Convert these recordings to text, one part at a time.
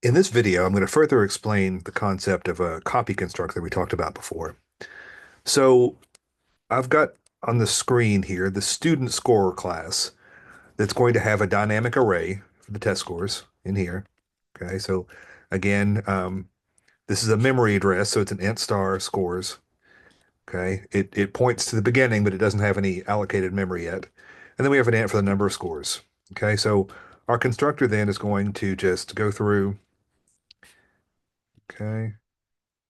In this video, I'm going to further explain the concept of a copy constructor we talked about before. So I've got on the screen here the student scorer class that's going to have a dynamic array for the test scores in here. Okay, so again, this is a memory address, so it's an int star scores. Okay, it points to the beginning, but it doesn't have any allocated memory yet. And then we have an int for the number of scores. Okay, so our constructor then is going to just go through. Okay.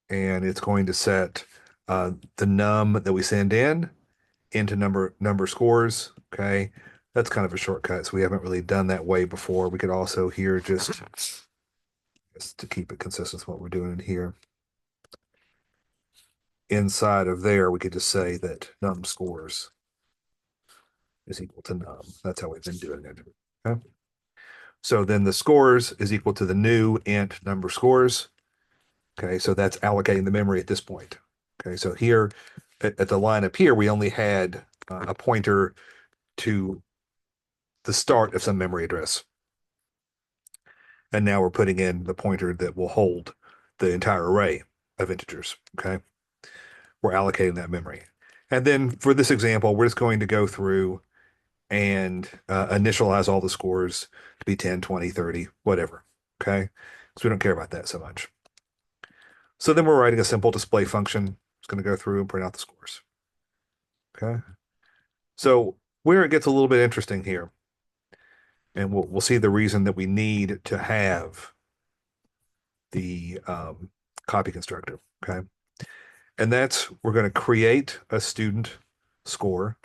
And it's going to set the num that we send in into number scores. Okay, that's kind of a shortcut, so we haven't really done that way before. We could also here just to keep it consistent with what we're doing in here. Inside of there, we could just say that num scores is equal to num. That's how we've been doing it. Okay. So then the scores is equal to the new int number scores. Okay, so that's allocating the memory at this point. Okay, so here at the line up here, we only had a pointer to the start of some memory address. And now we're putting in the pointer that will hold the entire array of integers. Okay, we're allocating that memory. And then for this example, we're just going to go through and initialize all the scores to be 10, 20, 30, whatever. Okay, so we don't care about that so much. So then we're writing a simple display function. It's going to go through and print out the scores. Okay. So where it gets a little bit interesting here, and we'll see the reason that we need to have the copy constructor. Okay. And that's we're going to create a student score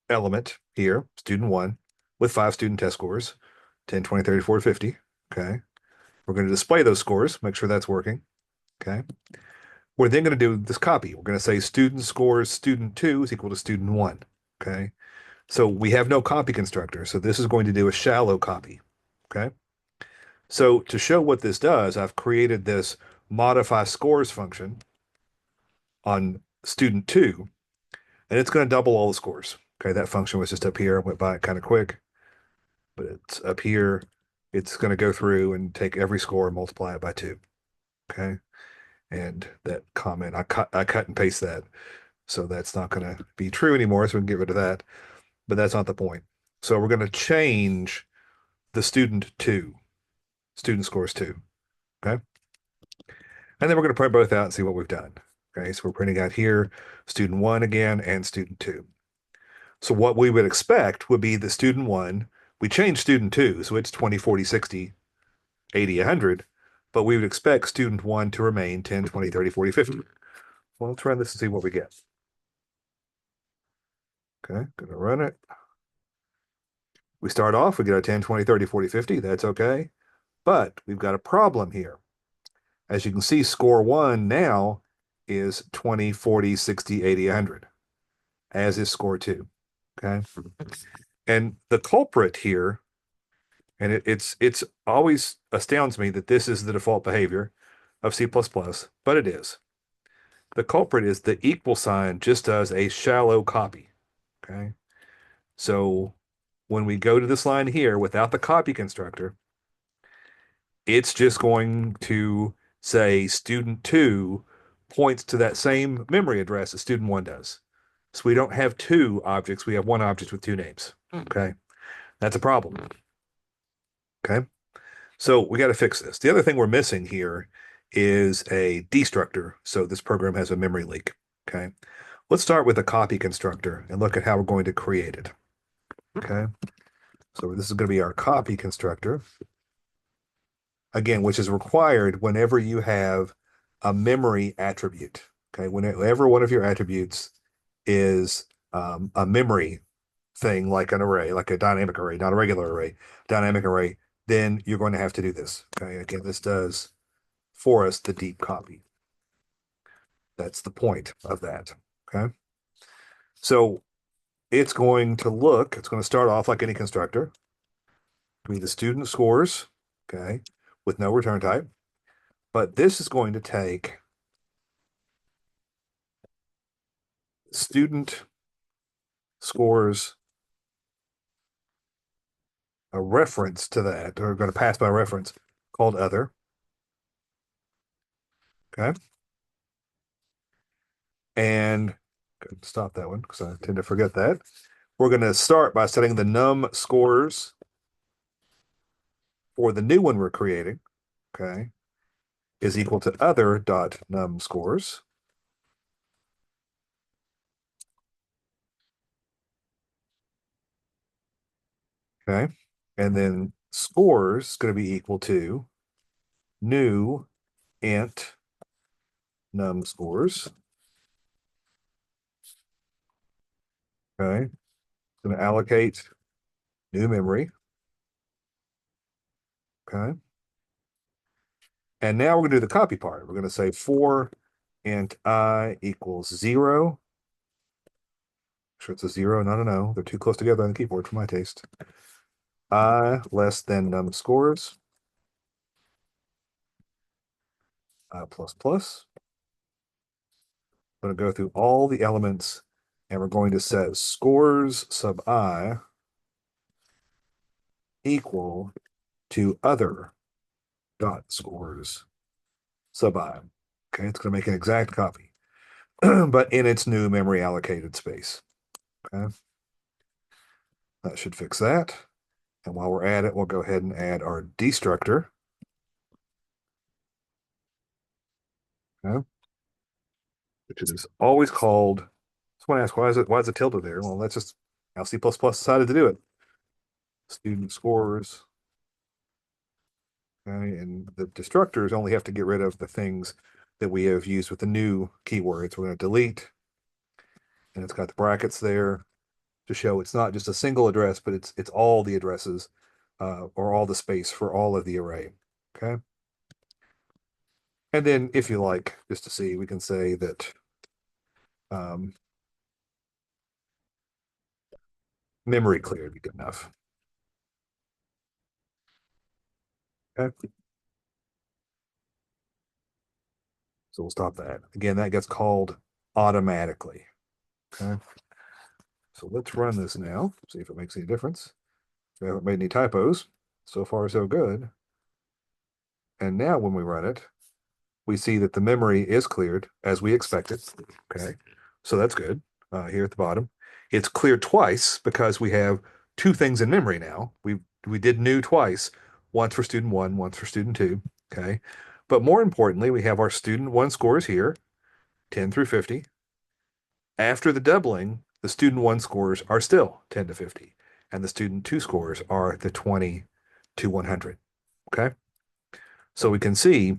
element here, student one, with 5 student test scores, 10, 20, 30, 40, 50. Okay. We're going to display those scores, make sure that's working. Okay. We're then going to do this copy. We're going to say student scores student two is equal to student one. Okay. So we have no copy constructor. So this is going to do a shallow copy. Okay. So to show what this does, I've created this modify scores function on student two, and it's going to double all the scores. Okay. That function was just up here. I went by it kind of quick, but it's up here. It's going to go through and take every score and multiply it by two. Okay. And that comment, I cut and paste that. So that's not going to be true anymore. So we can get rid of that. But that's not the point. So we're going to change the student two, student scores two. Okay. And then we're going to print both out and see what we've done. Okay. So we're printing out here student one again and student two. So what we would expect would be the student one. We changed student two. So it's 20, 40, 60, 80, 100. But we would expect student one to remain 10, 20, 30, 40, 50. Well, let's run this and see what we get. Okay. Going to run it. We start off, we get a 10, 20, 30, 40, 50. That's okay. But we've got a problem here. As you can see, score one now is 20, 40, 60, 80, 100, as is score two. Okay. And the culprit here, and it's always astounds me that this is the default behavior of C++, but it is. The culprit is the equal sign just does a shallow copy. Okay. So when we go to this line here without the copy constructor, it's just going to say student two points to that same memory address as student one does. So we don't have two objects, we have one object with two names. Okay. That's a problem. Okay. So we got to fix this. The other thing we're missing here is a destructor. So this program has a memory leak. Okay. Let's start with a copy constructor and look at how we're going to create it. Okay. So this is going to be our copy constructor. Again, which is required whenever you have a memory attribute. Okay, whenever one of your attributes is a memory thing, like an array, like a dynamic array, not a regular array, dynamic array, then you're going to have to do this. Okay, again, this does for us the deep copy. That's the point of that. Okay, so it's going to start off like any constructor, be the student scores, okay, with no return type. But this is going to take student scores a reference to that, or going to pass by reference called other. Okay. And stop that one because I tend to forget that. We're going to start by setting the num scores for the new one we're creating. Okay. Is equal to other dot num scores. Okay. And then scores is going to be equal to new int num scores. Okay. Going to allocate new memory. Okay. And now we're going to do the copy part. We're going to say for int I equals 0. Sure, it's a 0, not an O. They're too close together on the keyboard for my taste. I less than num scores. I plus plus. I'm going to go through all the elements and we're going to set scores sub I equal to other dot scores sub I. Okay, it's going to make an exact copy, but in its new memory allocated space. Okay, that should fix that. And while we're at it, we'll go ahead and add our destructor. Okay, which is always called. Someone asked, why is it tilde there? Well, that's just how C++ decided to do it. Student scores. Okay, and the destructors only have to get rid of the things that we have used with the new keywords. We're going to delete, and it's got the brackets there to show it's not just a single address, but it's all the addresses or all the space for all of the array. Okay. And then if you like, just to see, we can say that um, memory clear would be good enough. Okay. So we'll stop that. Again, that gets called automatically. Okay. So let's run this now, see if it makes any difference. We haven't made any typos. So far, so good. And now when we run it, we see that the memory is cleared as we expected. Okay. So that's good. Here at the bottom. It's cleared twice because we have two things in memory now. We did new twice, once for student one, once for student two. Okay. But more importantly, we have our student one scores here, 10 through 50. After the doubling, the student one scores are still 10 to 50, and the student two scores are the 20 to 100. Okay. So we can see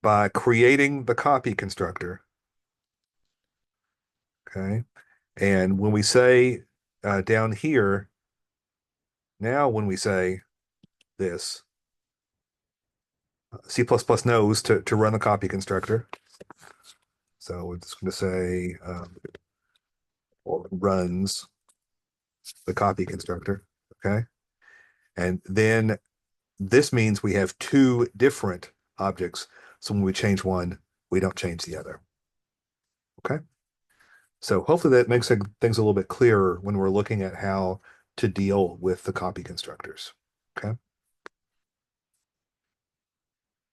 by creating the copy constructor, okay, and when we say down here, now when we say this, C++ knows to run the copy constructor. So we're just going to say runs the copy constructor, okay? And then this means we have two different objects. So when we change one, we don't change the other, okay? So hopefully that makes things a little bit clearer when we're looking at how to deal with the copy constructors, okay?